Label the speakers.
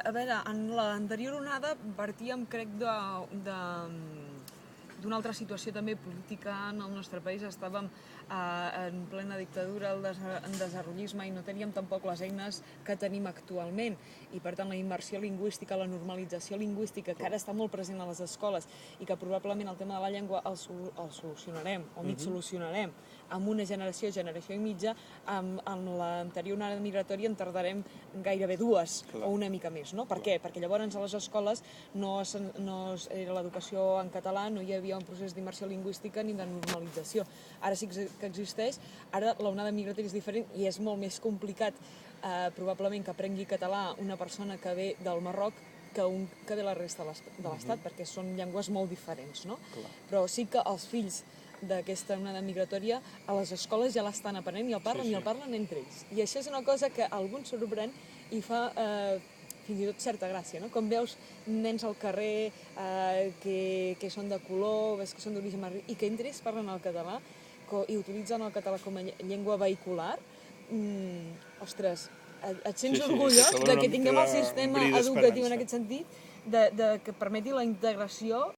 Speaker 1: a veure, en l'anterior onada partíem, crec, d'una altra situació també política en el nostre país. Estàvem en plena dictadura, en desenvolupisme, i no teníem tampoc les eines que tenim actualment. I per tant la immersió lingüística, la normalització lingüística, que ara està molt present a les escoles i que probablement el tema de la llengua el solucionarem, o mig solucionarem, amb una generació i mitja, amb l'anterior onada migratòria en tardarem gairebé dues o una mica més, no? Per què? Perquè llavors a les escoles no era l'educació en català, no hi havia un procés d'immersió lingüística ni de normalització. Ara sí que existeix, ara l'onada migratòria és diferent i és molt més complicat probablement que aprengui català una persona que ve del Marroc que un que ve de la resta de l'Estat, perquè són llengües molt diferents, no? Però sí que els fills d'aquesta onada migratòria a les escoles ja l'estan aprenent i el parlen, i el parlen entre ells. I això és una cosa que a alguns sorprèn i fa fins i tot certa gràcia, no? Com veus nens al carrer que són de color, ves que són d'origen marroquí, i que entre ells parlen el català i utilitzen el català com a llengua vehicular, ostres, et sents orgullós de que tinguem el sistema educatiu en aquest sentit, que permeti la integració